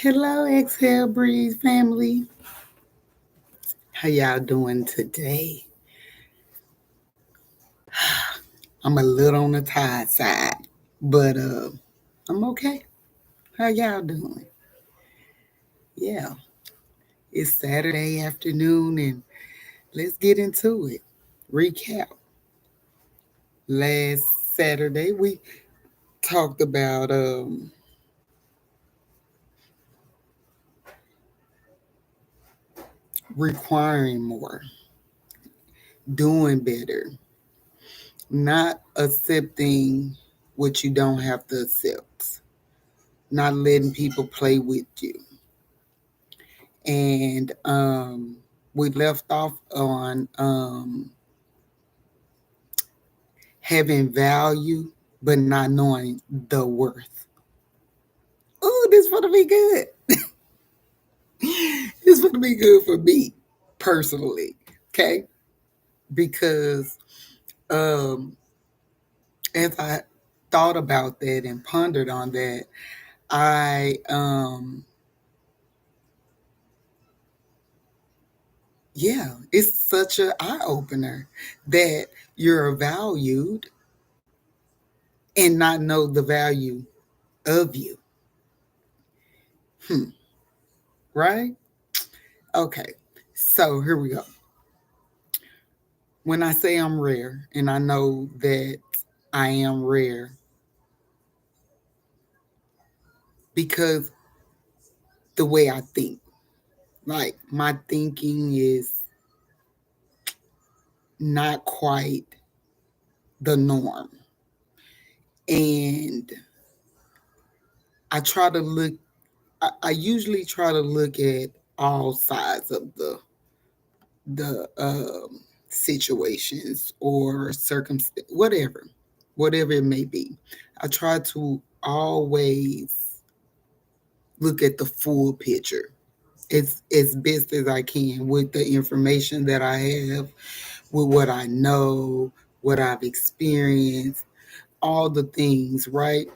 Hello, Exhale Breeze family. How y'all doing today? I'm a little on the tired side, but I'm okay. How y'all doing? Yeah, it's Saturday afternoon, and let's get into it. Recap. Last Saturday, we talked about requiring more, doing better, not accepting what you don't have to accept, not letting people play with you. And we left off on having value but not knowing the worth. Oh, this gonna be good. This gonna be good for me personally, okay? Because um, as I thought about that and pondered on that, I yeah, it's such an eye opener that you're valued and not know the value of you. Hmm, right? Okay, so here we go. When I say I'm rare, and I know that I am rare because the way I think, like my thinking is not quite the norm. And I try to look, I usually try to look at all sides of the situations or circumstance, whatever it may be. I try to always look at the full picture as best as I can with the information that I have, with what I know, what I've experienced, all the things, right?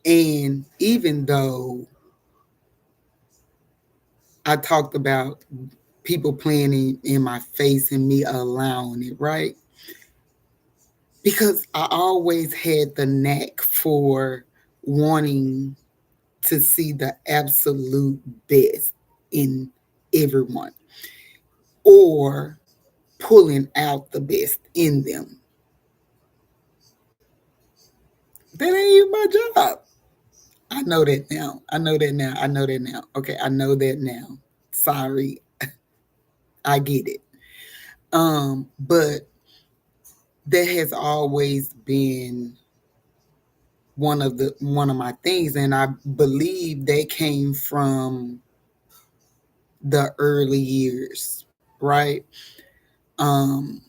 And even though I talked about people playing in my face and me allowing it, right? Because I always had the knack for wanting to see the absolute best in everyone or pulling out the best in them. That ain't even my job. I know that now. I know that now. I know that now. Okay, I know that now. Sorry, I get it. But that has always been one of my things, and I believe that came from the early years, right? Um,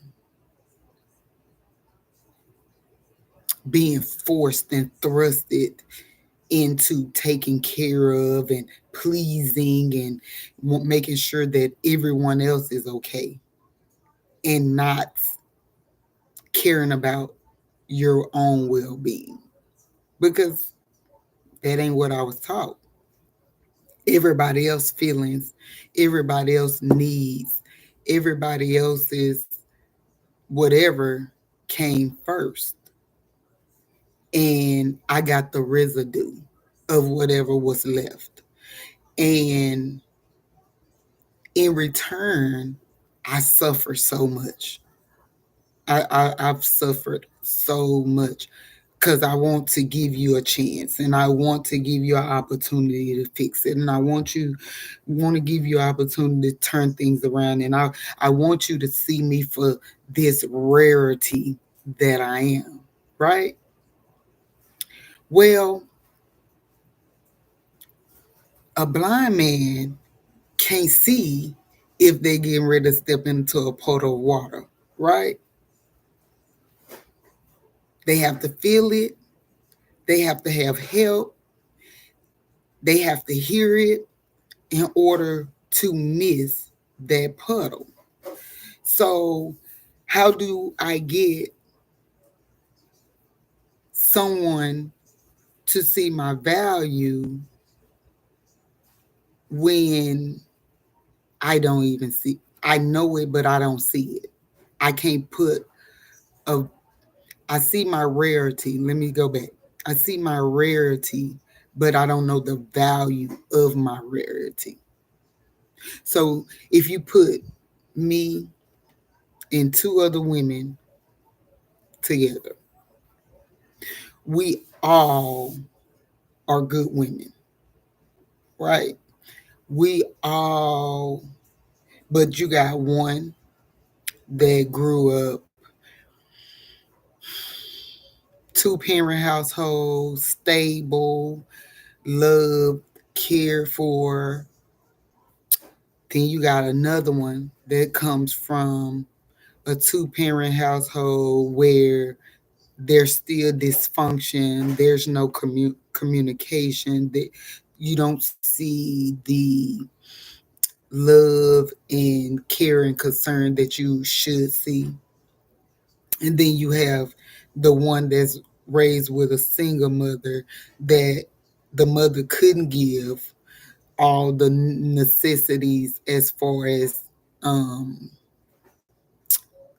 being forced and thrusted into taking care of and pleasing and making sure that everyone else is okay and not caring about your own well-being, because that ain't what I was taught. Everybody else feelings, everybody else needs, everybody else's whatever came first, and I got the residue of whatever was left. And in return, I suffer so much. I've suffered so much because I want to give you a chance and I want to give you an opportunity to fix it. And I want to give you an opportunity to turn things around. And I want you to see me for this rarity that I am. Right? Well, a blind man can't see if they're getting ready to step into a puddle of water. Right? They have to feel it. They have to have help. They have to hear it in order to miss that puddle. So, how do I get someone to see my value when I don't even see, I know it, but I don't see it. I can't put a, I see my rarity. Let me go back. I see my rarity, but I don't know the value of my rarity. So if you put me and two other women together, we all are good women, right? We all, but you got one that grew up two parent household, stable, loved, cared for. Then you got another one that comes from a two parent household where there's still dysfunction, there's no communication, that you don't see the love and care and concern that you should see. And then you have the one that's raised with a single mother that the mother couldn't give all the necessities as far as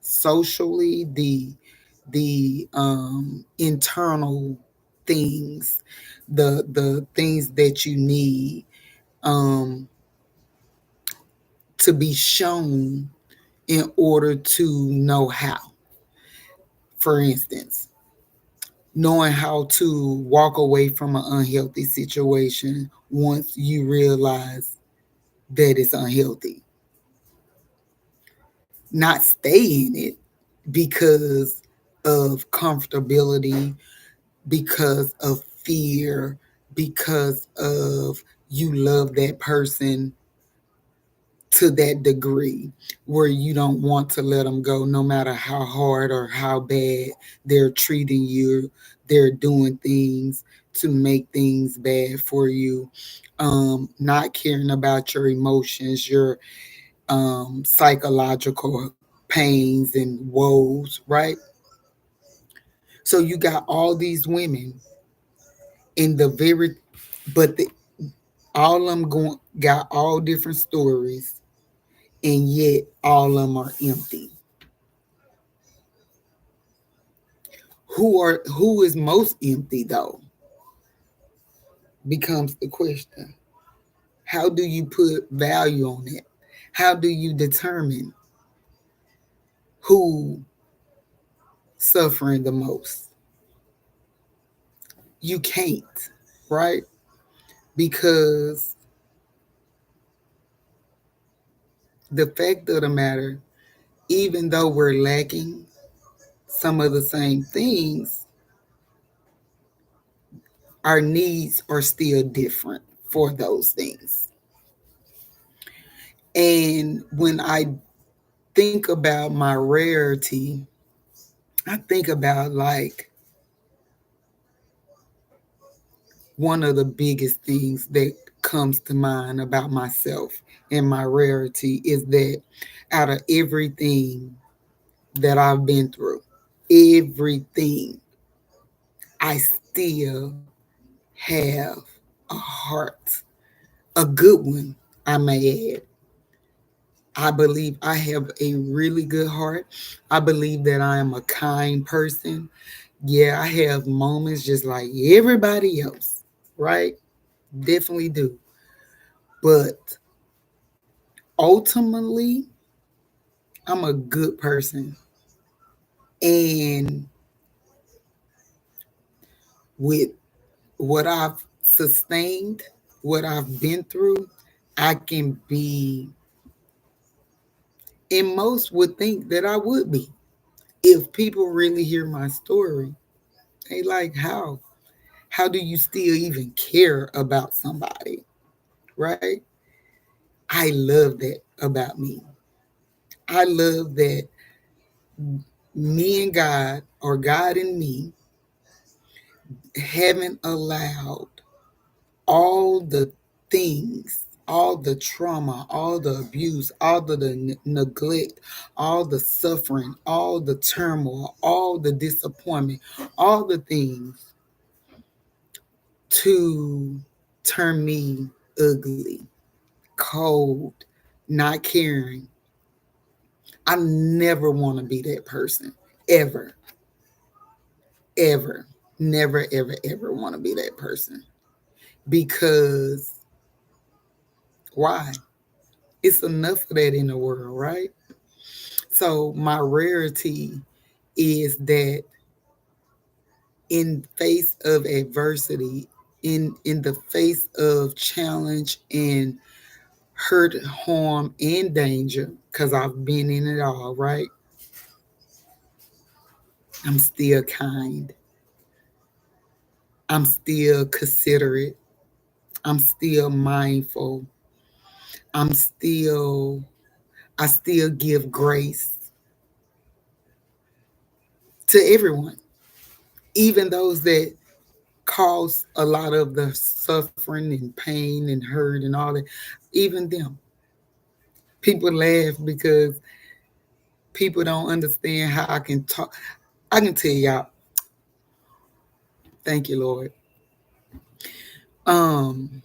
socially, the internal things, the things that you need um to be shown in order to know how. For instance, knowing how to walk away from an unhealthy situation once you realize that it's unhealthy. Not stay in it because of comfortability, because of fear, because of you love that person to that degree where you don't want to let them go no matter how hard or how bad they're treating you. They're doing things to make things bad for you. Not caring about your emotions, your psychological pains and woes, right? So you got all these women in the very, but all of them going got all different stories, and yet all of them are empty. Who is most empty though becomes the question. How do you put value on it? How do you determine who suffering the most? You can't, right? Because the fact of the matter, even though we're lacking some of the same things, our needs are still different for those things. And when I think about my rarity, I think about like one of the biggest things that comes to mind about myself and my rarity is that out of everything that I've been through, everything, I still have a heart, a good one, I may add. I believe I have a really good heart. I believe that I am a kind person. Yeah, I have moments just like everybody else, right? Definitely do. But ultimately, I'm a good person. And with what I've sustained, what I've been through, I can be, and most would think that I would be. If people really hear my story, they like, how? How do you still even care about somebody? Right? I love that about me. I love that me and God, or God and me, haven't allowed all the things, all the trauma, all the abuse, all the neglect, all the suffering, all the turmoil, all the disappointment, all the things to turn me ugly. cold, not caring. I never want to be that person. Ever. Ever. Never, ever, ever want to be that person. Because why? It's enough of that in the world, right? So my rarity is that in face of adversity, in the face of challenge and hurt, harm, and danger, because I've been in it all, right? I'm still kind. I'm still considerate. I'm still mindful. I'm still, I still give grace to everyone, even those that cause a lot of the suffering and pain and hurt and all that, even them. People laugh because people don't understand how I can talk. I can tell y'all, thank you, Lord. Um,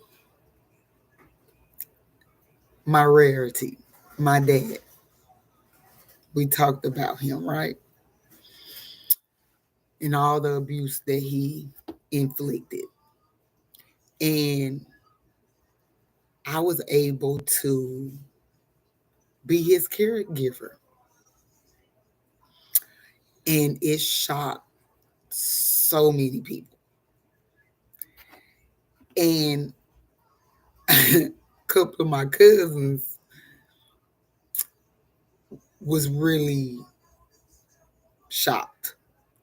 my rarity, my dad. We talked about him, right? And all the abuse that he inflicted. And I was able to be his caregiver. And it shocked so many people. And a couple of my cousins was really shocked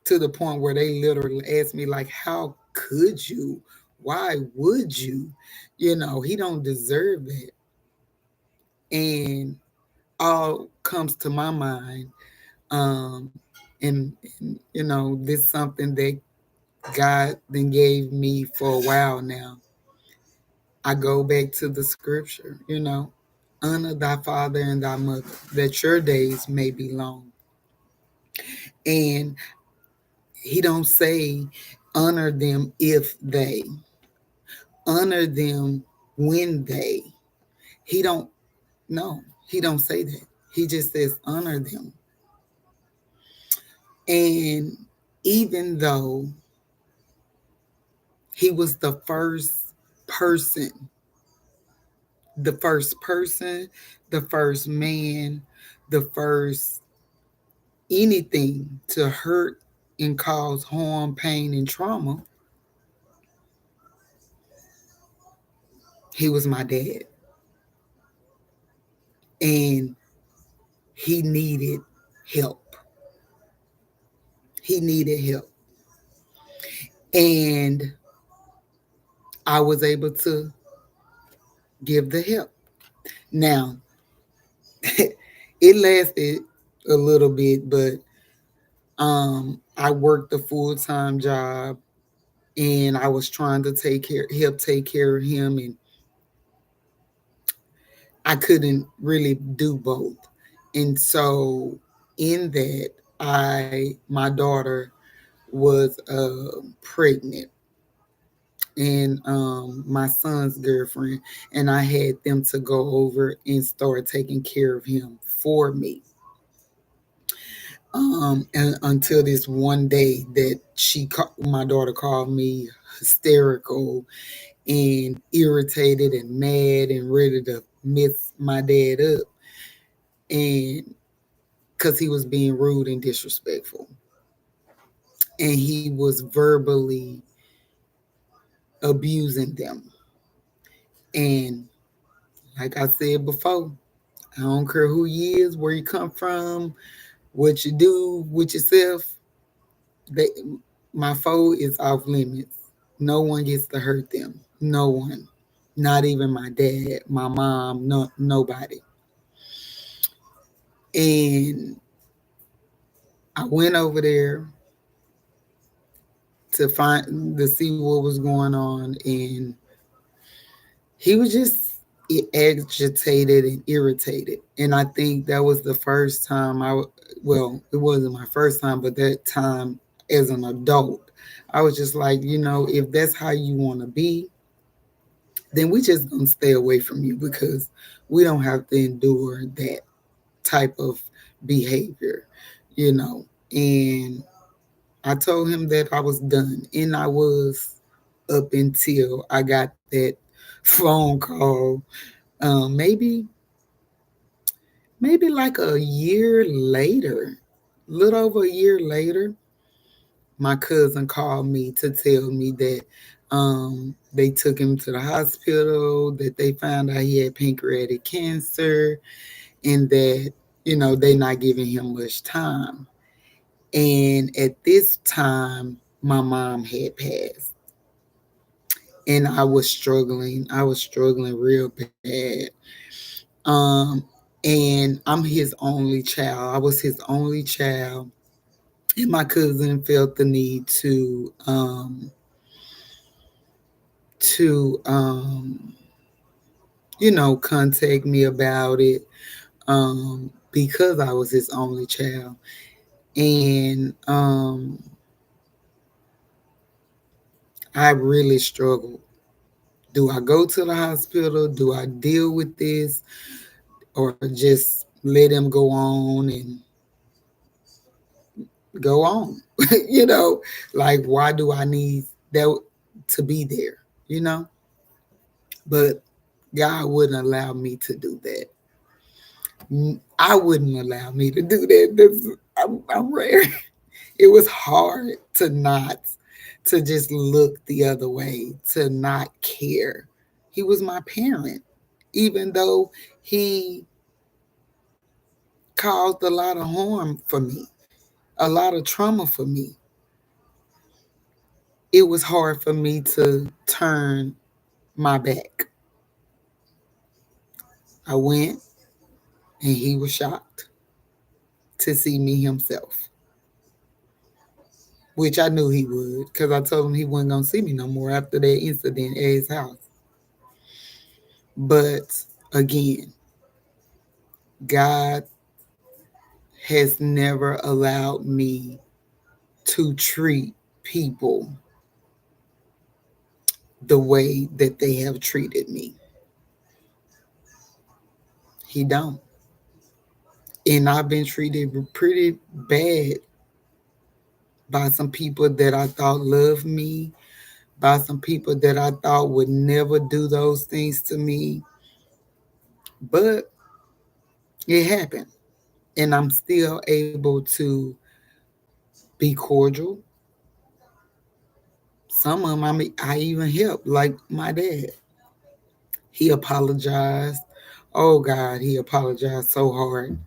to the point where they literally asked me, like, how could you? Why would you? He don't deserve that. And all comes to my mind. Um, and this is something that God then gave me for a while now. I go back to the scripture, honor thy father and thy mother, that your days may be long. And he don't say honor them if they, honor them when they. He don't, no, he don't say that. He just says honor them. And even though he was person, the first person, the first man, the first anything to hurt and cause harm, pain, and trauma, he was my dad. And he needed help. He needed help. And I was able to give the help. Now, it lasted a little bit, but I worked a full-time job and I was trying to help take care of him, and I couldn't really do both. And so in that, my daughter was pregnant, and my son's girlfriend, and I had them to go over and start taking care of him for me. And until this one day that my daughter called me hysterical and irritated and mad and ready to mess my dad up, and because he was being rude and disrespectful, and he was verbally abusing them. And like I said before, I don't care who you is, where you come from, what you do with yourself. They, my foe is off limits. No one gets to hurt them. No one. Not even my dad, my mom, nobody. And I went over there to see what was going on, and he was just agitated and irritated. And I think that was the first time well, it wasn't my first time, but that time as an adult, I was just like, if that's how you want to be, then we just gonna stay away from you because we don't have to endure that type of behavior, you know. And I told him that I was done, and I was up until I got that phone call. Maybe like a year later, little over a year later, my cousin called me to tell me that they took him to the hospital, that they found out he had pancreatic cancer, and that, you know, they not giving him much time. And at this time, my mom had passed. And I was struggling. I was struggling real bad. Um, and I'm his only child. I was his only child. And my cousin felt the need to you know, contact me about it, because I was his only child. And I really struggled. Do I go to the hospital? Do I deal with this? Or just let him go on and go on? You know, like, why do I need that to be there? You know? But God wouldn't allow me to do that. I wouldn't allow me to do that. I'm rare. It was hard to just look the other way, to not care. He was my parent, even though he caused a lot of harm for me, a lot of trauma for me. It was hard for me to turn my back. I went, and he was shocked to see me himself, which I knew he would because I told him he wasn't going to see me no more after that incident at his house. But again, God has never allowed me to treat people the way that they have treated me. He don't. And I've been treated pretty bad by some people that I thought loved me, by some people that I thought would never do those things to me. But it happened. And I'm still able to be cordial. Some of them I even helped, like my dad. He apologized. Oh God, he apologized so hard.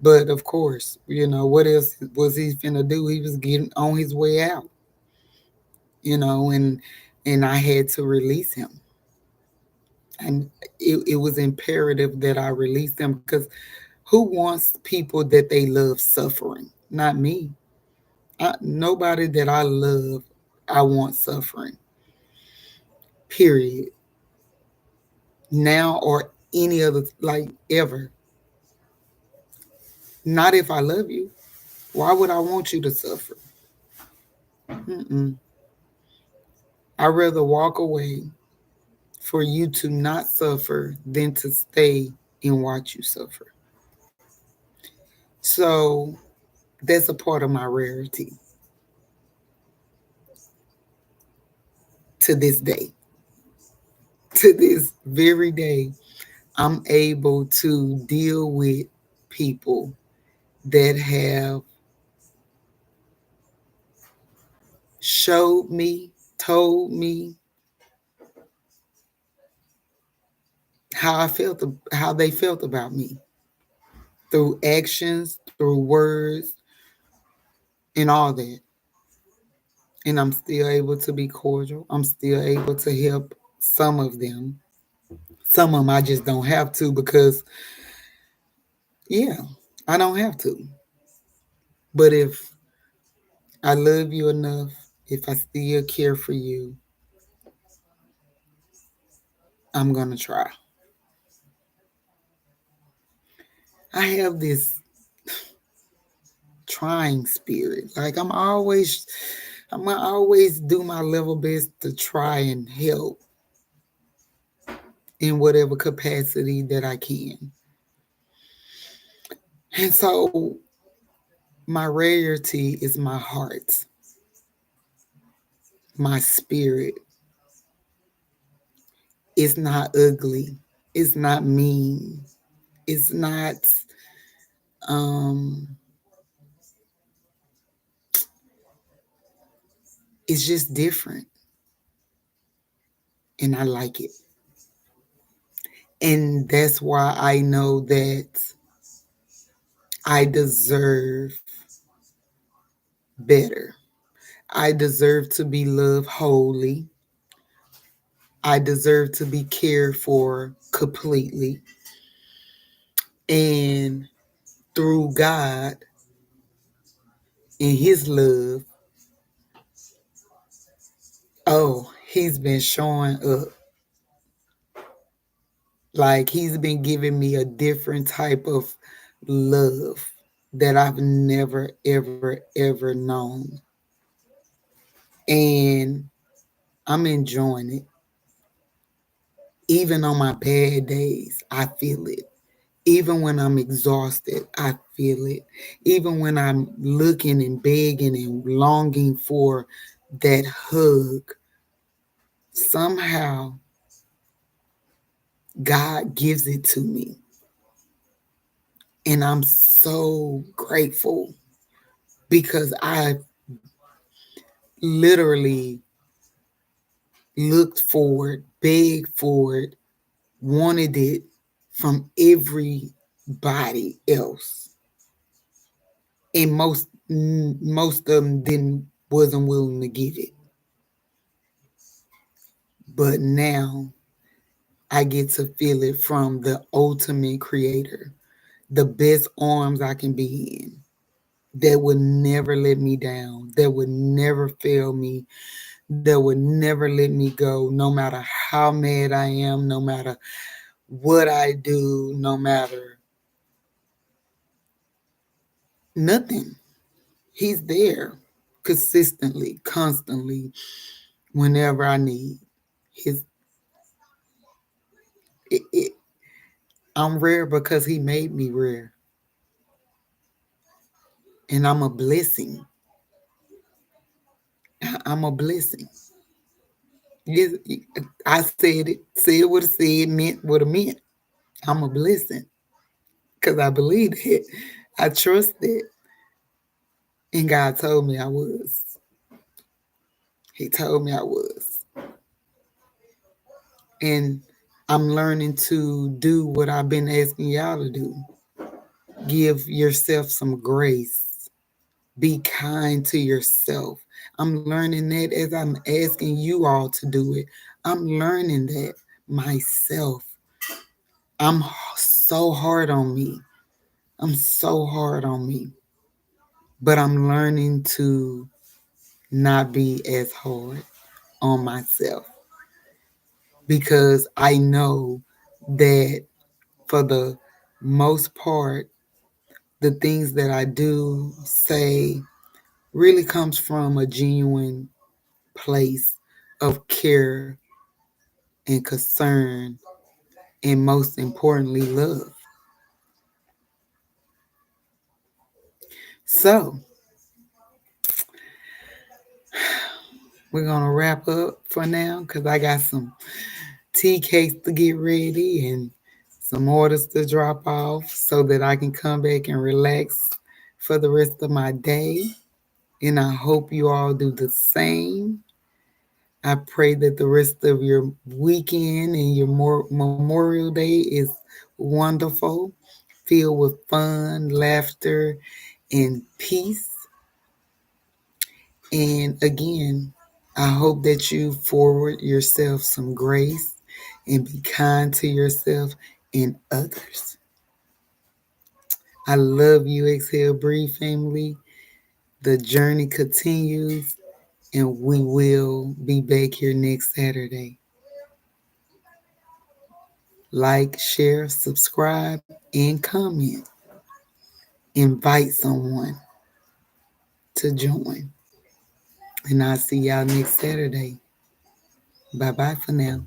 But of course, you know, what else was he finna do? He was getting on his way out, you know, and I had to release him. And it was imperative that I release them because who wants people that they love suffering? Not me. Nobody that I love, I want suffering. Period. Now or any other, like, ever. Not if I love you. Why would I want you to suffer? Mm-mm. I'd rather walk away for you to not suffer than to stay and watch you suffer. So that's a part of my rarity to this day. To this very day, I'm able to deal with people that have showed me, told me how I felt, how they felt about me through actions, through words, and all that. And I'm still able to be cordial. I'm still able to help some of them. Some of them I just don't have to because, yeah, I don't have to. But if I love you enough, if I still care for you, I'm going to try. I have this trying spirit. Like I'm gonna always do my level best to try and help. in whatever capacity that I can. And so my rarity is my heart, my spirit. It's not ugly. It's not mean. It's not um it's just different, and I like it. And that's why I know that I deserve better. I deserve to be loved wholly. I deserve to be cared for completely. And through God and His love, oh, He's been showing up. Like He's been giving me a different type of love that I've never, ever, ever known. And I'm enjoying it. Even on my bad days, I feel it. Even when I'm exhausted, I feel it. Even when I'm looking and begging and longing for that hug, somehow God gives it to me. And I'm so grateful because I literally looked for it, begged for it, wanted it from everybody else. And most of them didn't wasn't willing to give it. But now I get to feel it from the ultimate creator, the best arms I can be in, that would never let me down, that would never fail me, that would never let me go, no matter how mad I am, no matter what I do, no matter nothing. He's there consistently, constantly, whenever I need. His it, it, I'm rare because he made me rare, and I'm a blessing. I'm a blessing. Yes, I said what it said, meant what it meant. I'm a blessing because I believe it. I trust it. And God told me I was. He told me I was. And I'm learning to do what I've been asking y'all to do. Give yourself some grace. Be kind to yourself. I'm learning that as I'm asking you all to do it. I'm learning that myself. I'm so hard on me. I'm so hard on me. But I'm learning to not be as hard on myself because I know that for the most part, the things that I do say really comes from a genuine place of care and concern, and most importantly, love. So, we're going to wrap up for now because I got some tea cakes to get ready and some orders to drop off so that I can come back and relax for the rest of my day. And I hope you all do the same. I pray that the rest of your weekend and your Memorial Day is wonderful, filled with fun, laughter, and peace. And again, I hope that you forward yourself some grace and be kind to yourself and others. I love you, Exhale Breathe family. The journey continues, and we will be back here next Saturday. Like, share, subscribe, and comment. Invite someone to join. And I'll see y'all next Saturday. Bye bye for now.